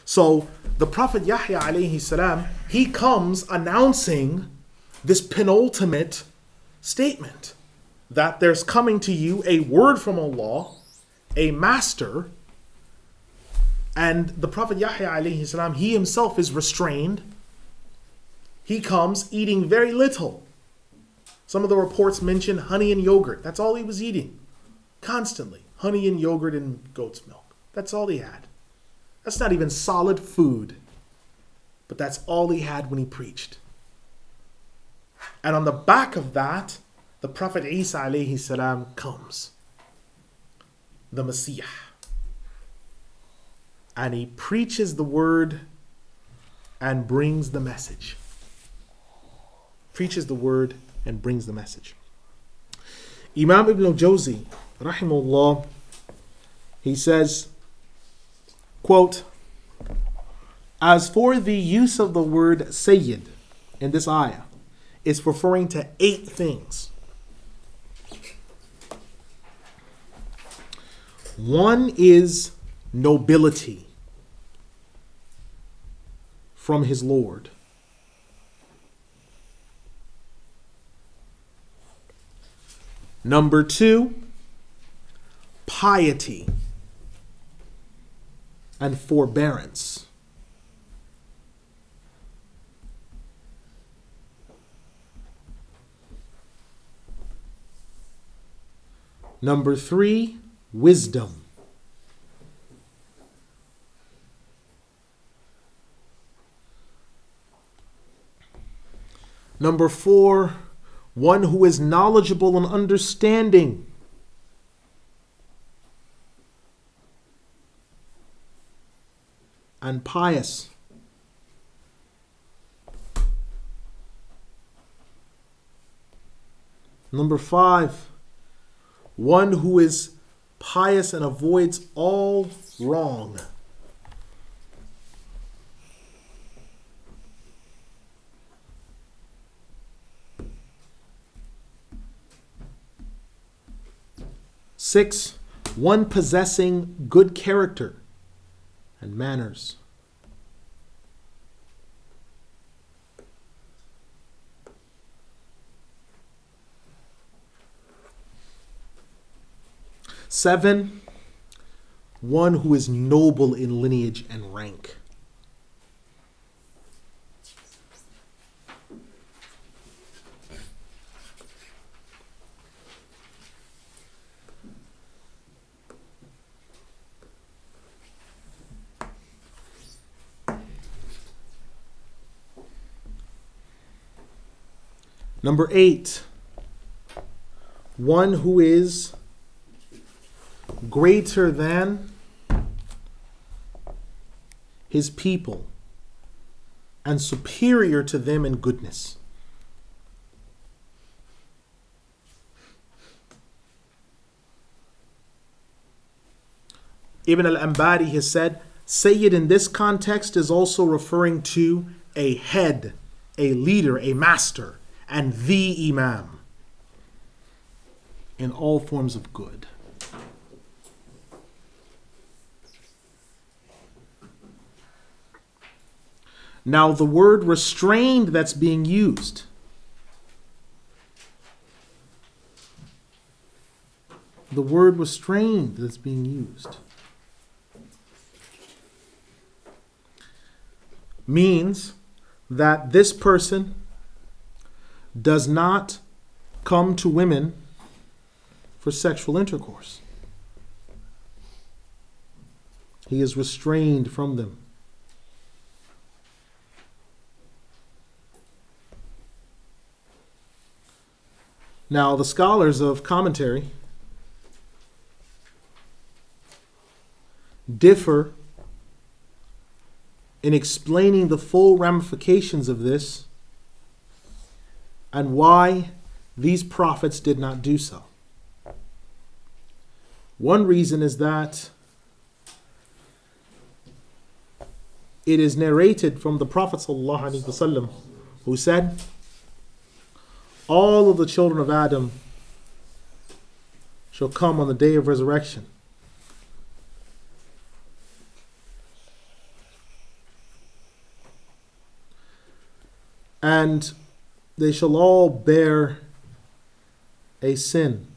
So the Prophet Yahya alayhi salam, he comes announcing this penultimate statement that there's coming to you a word from Allah, a master, and the Prophet Yahya alayhi salam, he himself is restrained. He comes eating very little. Some of the reports mention honey and yogurt. That's all he was eating. Constantly. Honey and yogurt and goat's milk. That's all he had. That's not even solid food. But that's all he had when he preached. And on the back of that, the Prophet Isa alayhi salam comes. The Messiah. And he preaches the word and brings the message. Preaches the word and brings the message. Imam Ibn Al-Jawzi, rahimahullah, he says, quote, as for the use of the word Sayyid in this ayah, it's referring to 8 things. One is nobility from his Lord. Number 2, piety and forbearance. Number 3, wisdom. Number 4, one who is knowledgeable and understanding. And pious. Number 5, one who is pious and avoids all wrong. Six, one possessing good character and manners. Seven, one who is noble in lineage and rank. Number 8, one who is greater than his people and superior to them in goodness. Ibn Al-Anbari has said, Sayyid in this context is also referring to a head, a leader, a master, and the Imam in all forms of good. Now the word restrained that's being used, the word restrained that's being used means that this person does not come to women for sexual intercourse. He is restrained from them. Now, the scholars of commentary differ in explaining the full ramifications of this and why these prophets did not do so. One reason is that it is narrated from the Prophet ﷺ, who said, all of the children of Adam shall come on the day of resurrection. And they shall all bear a sin.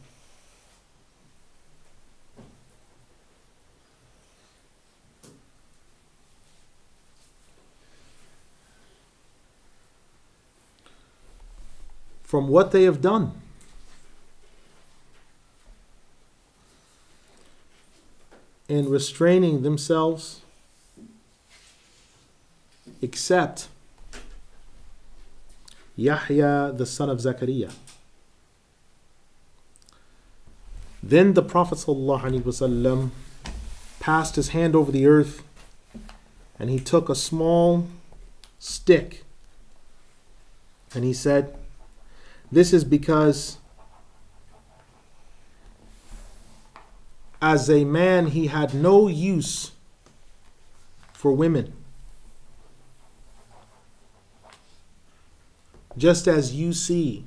From what they have done. In restraining themselves, except Yahya the son of Zakaria. Then the Prophet ﷺ passed his hand over the earth, and he took a small stick, and he said, "This is because as a man he had no use for women, just as you see,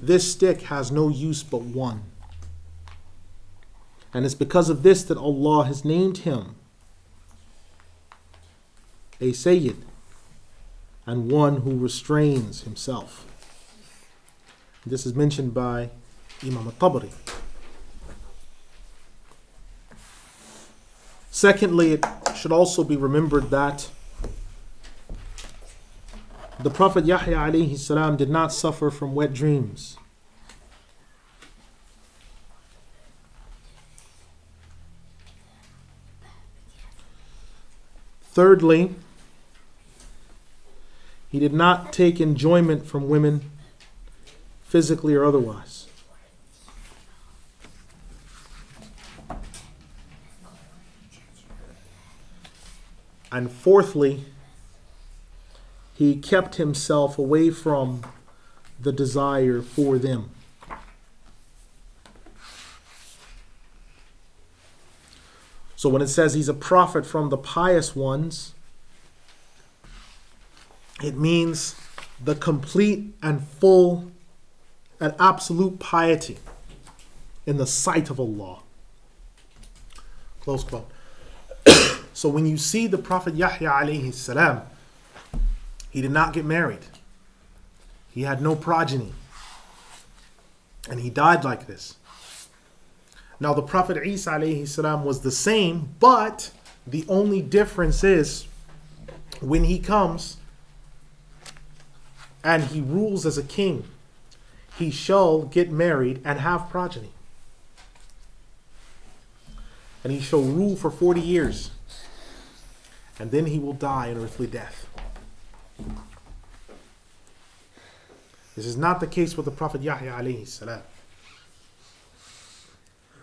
this stick has no use but one. And it's because of this that Allah has named him a Sayyid, and one who restrains himself." This is mentioned by Imam Al-Tabari. Secondly, it should also be remembered that the Prophet Yahya alayhi salam did not suffer from wet dreams. Thirdly, he did not take enjoyment from women, physically or otherwise. And fourthly, he kept himself away from the desire for them. So when it says he's a prophet from the pious ones, it means the complete and full and absolute piety in the sight of Allah. Close quote. So when you see the Prophet Yahya alayhi salam, he did not get married. He had no progeny. And he died like this. Now the Prophet Isa alayhi salam was the same, but the only difference is when he comes and he rules as a king, he shall get married and have progeny. And he shall rule for 40 years. And then he will die an earthly death. This is not the case with the Prophet Yahya alayhi salam.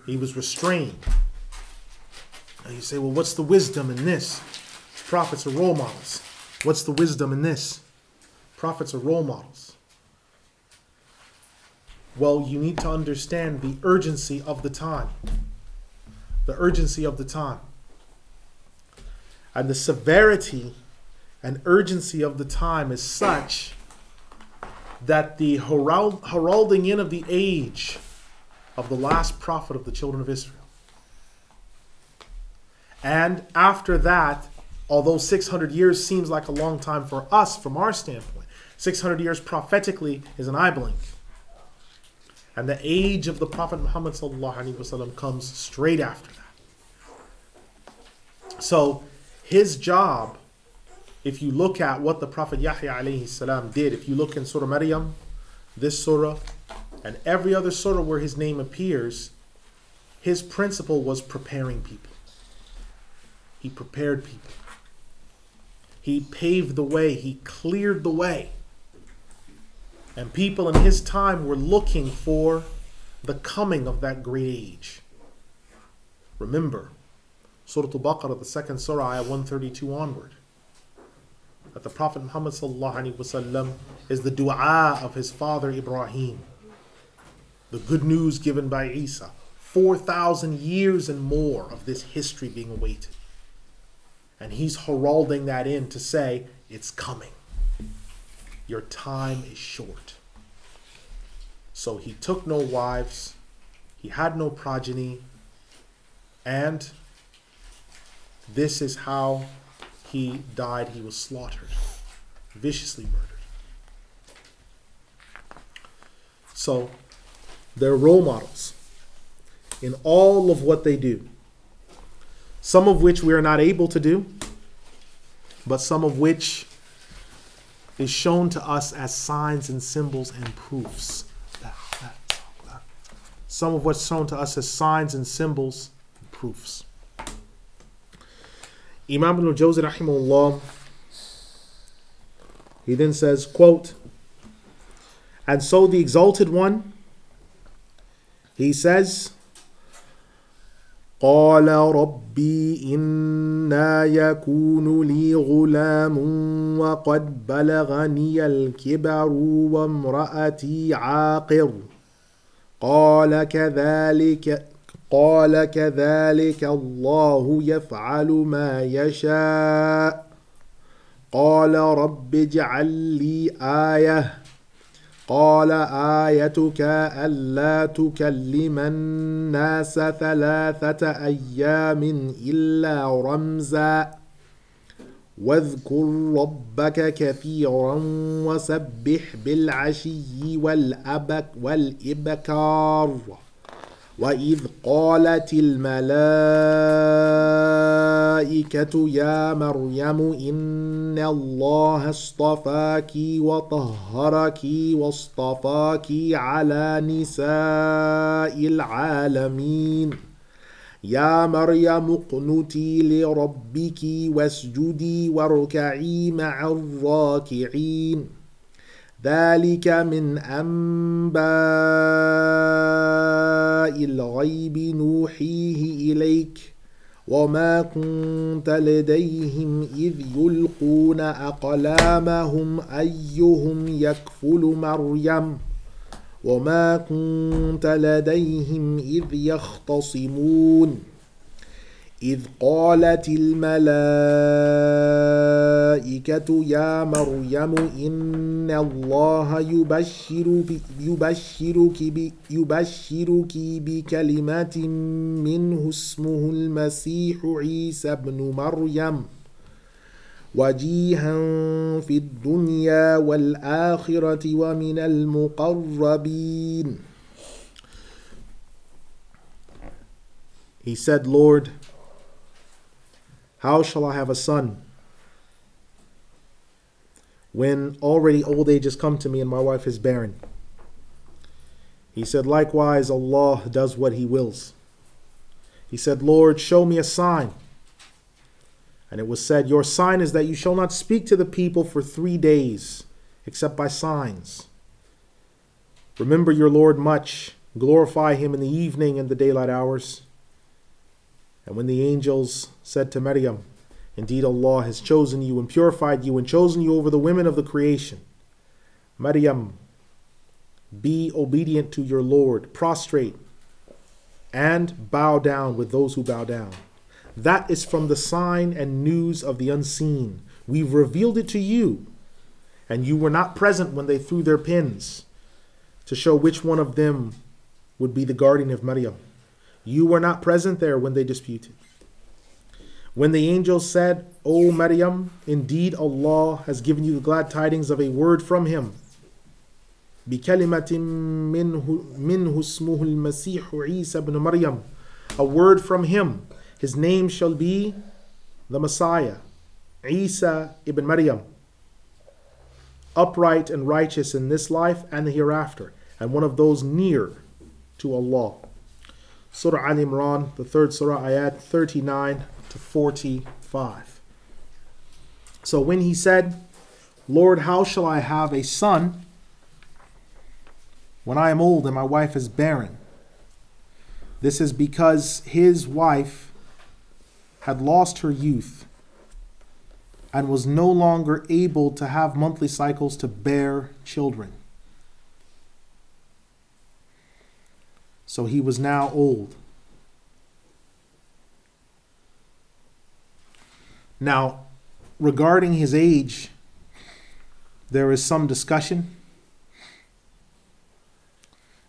He was restrained. And you say, well, what's the wisdom in this? Prophets are role models. What's the wisdom in this? Prophets are role models. Well, you need to understand the urgency of the time. The urgency of the time. And the severity and urgency of the time is such that the heralding in of the age of the last prophet of the children of Israel. And after that, although 600 years seems like a long time for us from our standpoint, 600 years prophetically is an eye blink. And the age of the Prophet Muhammad ﷺ comes straight after that. So his job, if you look at what the Prophet Yahya alayhi salam did, if you look in Surah Mariyam, this surah, and every other surah where his name appears, his principle was preparing people. He prepared people. He paved the way. He cleared the way. And people in his time were looking for the coming of that great age. Remember, Surah Al-Bakri, the second surah, ayah 132 onward, that the Prophet Muhammad ﷺ is the dua of his father Ibrahim. The good news given by Isa. 4,000 years and more of this history being awaited. And he's heralding that in to say, it's coming. Your time is short. So he took no wives. He had no progeny. And this is how he died. He was slaughtered. viciously murdered. So they're role models in all of what they do. Some of which we are not able to do, but some of which is shown to us as signs and symbols and proofs. Some of what's shown to us as signs and symbols and proofs. Imam Ibn Al-Jawzi rahimahullah, he then says, quote, and so the Exalted One, he says, قال ربي إنا يكون لي غلام وقد بلغني الكبر وامرأتي عاقر قال كذلك الله يفعل ما يشاء قال رب اجعل لي آية قال آيتك ألا تكلم الناس 3 أيام إلا رمزا واذكر ربك كثيرا وسبح بالعشي والإبكار وإذ قالت الملائكة يا مريم إن الله اصطفاك وطهرك واصطفاك على نساء العالمين يا مريم اقنتي لربك واسجدي واركعي مع الراكعين ذلك من أنباء الغيب نوحيه إليك وما كنت لديهم إذ يلقون أقلامهم أيهم يكفل مريم وما كنت لديهم إذ يختصمون إذ قالت الملائكة يا مريم إن الله يبشرك بكلمة منه اسمه المسيح عيسى بن مريم وجيها في الدنيا والآخرة ومن المقربين. He said, Lord, how shall I have a son when already old age has come to me and my wife is barren? He said, likewise, Allah does what He wills. He said, Lord, show me a sign. And it was said, your sign is that you shall not speak to the people for 3 days, except by signs. Remember your Lord much, glorify Him in the evening and the daylight hours. And when the angels said to Mariyam, indeed Allah has chosen you and purified you and chosen you over the women of the creation. Mariyam, be obedient to your Lord, prostrate, and bow down with those who bow down. That is from the sign and news of the unseen. We've revealed it to you, and you were not present when they threw their pins to show which one of them would be the guardian of Mariyam. You were not present there when they disputed. When the angels said, O Mariyam, indeed Allah has given you the glad tidings of a word from Him. بِكَلِمَةٍ مِّنْهُ اسْمُهُ الْمَسِيحُ عِيسَى بْنُ مَرْيَمَ. A word from Him. His name shall be the Messiah, Isa ibn Maryam, upright and righteous in this life and the hereafter, and one of those near to Allah. Surah Al Imran, the 3rd Surah, Ayat 39 to 45. So when he said, Lord, how shall I have a son when I am old and my wife is barren? This is because his wife had lost her youth and was no longer able to have monthly cycles to bear children. So he was now old. Now, regarding his age, there is some discussion.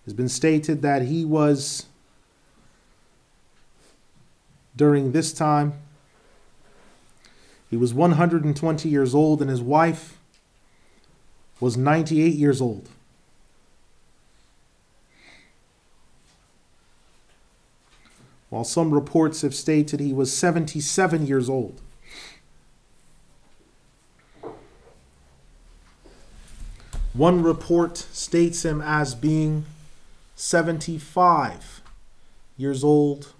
It's been stated that he was, during this time, he was 120 years old, and his wife was 98 years old. While some reports have stated he was 77 years old. One report states him as being 75 years old,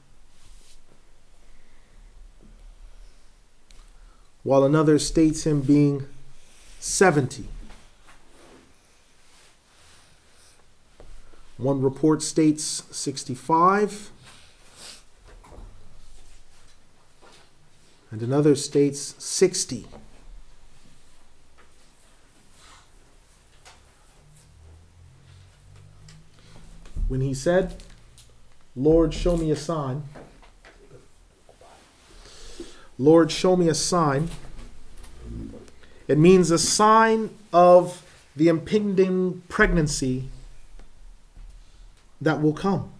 while another states him being 70. One report states 65, and another states 60. When he said, "Lord, show me a sign," Lord, show me a sign, it means a sign of the impending pregnancy that will come.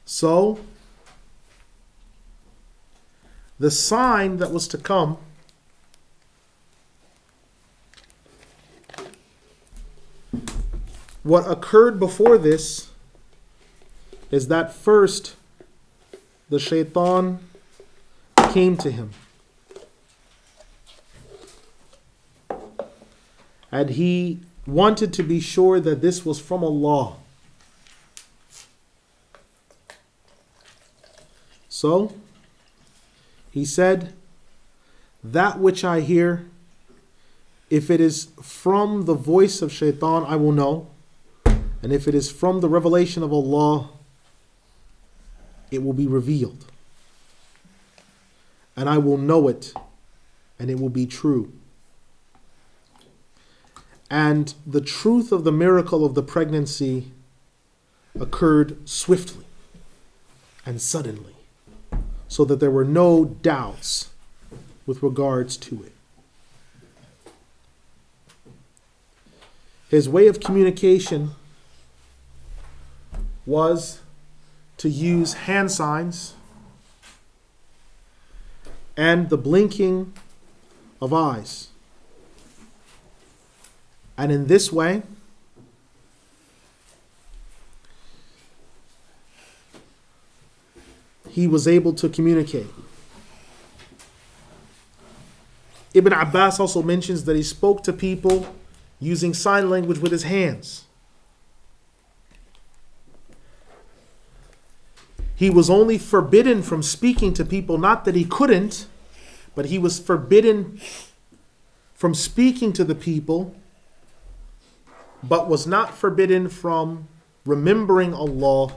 So, the sign that was to come what occurred before this is that first the shaitan came to him and he wanted to be sure that this was from Allah. So he said, "That which I hear, if it is from the voice of shaitan, I will know. And if it is from the revelation of Allah, it will be revealed. And I will know it, and it will be true." And the truth of the miracle of the pregnancy occurred swiftly and suddenly, so that there were no doubts with regards to it. His way of communication was to use hand signs and the blinking of eyes. And in this way, he was able to communicate. Ibn Abbas also mentions that he spoke to people using sign language with his hands. He was only forbidden from speaking to people, not that he couldn't, but he was forbidden from speaking to the people, but was not forbidden from remembering Allah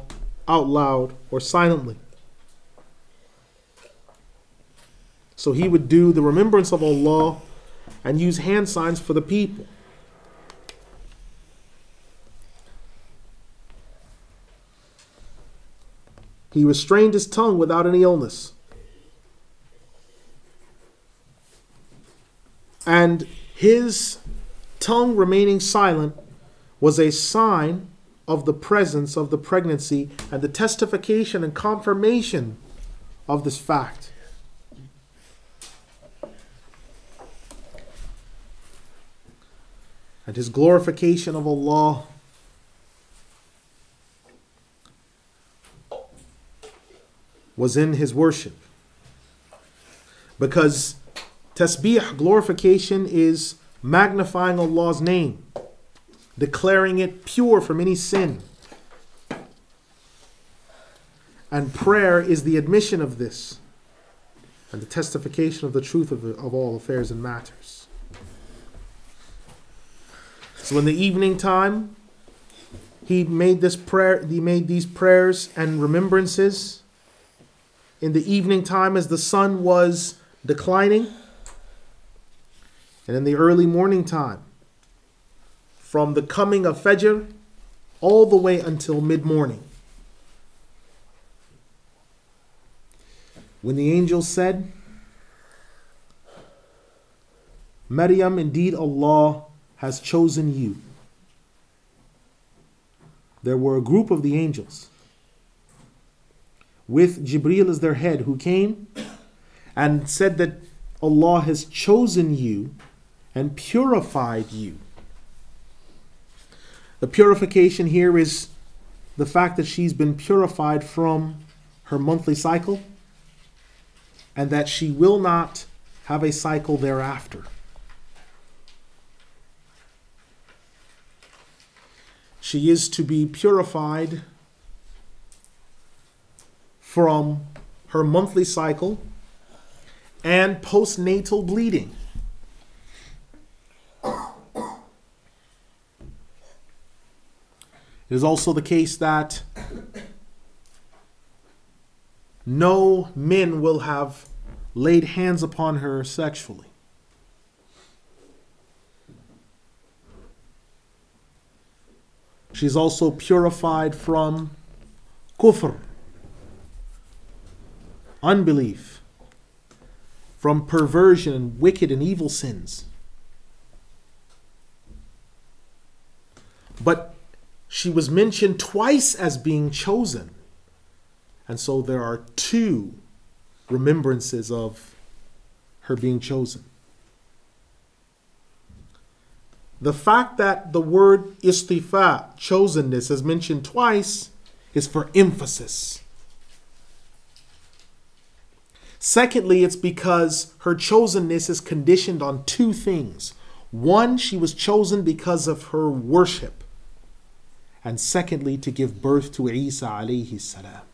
out loud or silently. So he would do the remembrance of Allah and use hand signs for the people. He restrained his tongue without any illness. And his tongue remaining silent was a sign of the presence of the pregnancy and the testification and confirmation of this fact. And his glorification of Allah was in his worship. Because tasbih, glorification, is magnifying Allah's name, declaring it pure from any sin. And prayer is the admission of this and the testification of the truth of all affairs and matters. So in the evening time, he made these prayers and remembrances. In the evening time as the sun was declining, and in the early morning time, from the coming of Fajr all the way until mid-morning. When the angel said, "Mariyam, indeed Allah has chosen you," there were a group of the angels with Jibreel as their head, who came and said that Allah has chosen you and purified you. The purification here is the fact that she's been purified from her monthly cycle and that she will not have a cycle thereafter. She is to be purified from her monthly cycle and postnatal bleeding. It is also the case that no men will have laid hands upon her sexually. She's also purified from kufr, unbelief, from perversion and wicked and evil sins. But she was mentioned twice as being chosen. And so there are two remembrances of her being chosen. The fact that the word istifa, chosenness, is mentioned twice is for emphasis. Secondly, it's because her chosenness is conditioned on two things. One, she was chosen because of her worship. And secondly, to give birth to Isa alayhi salam.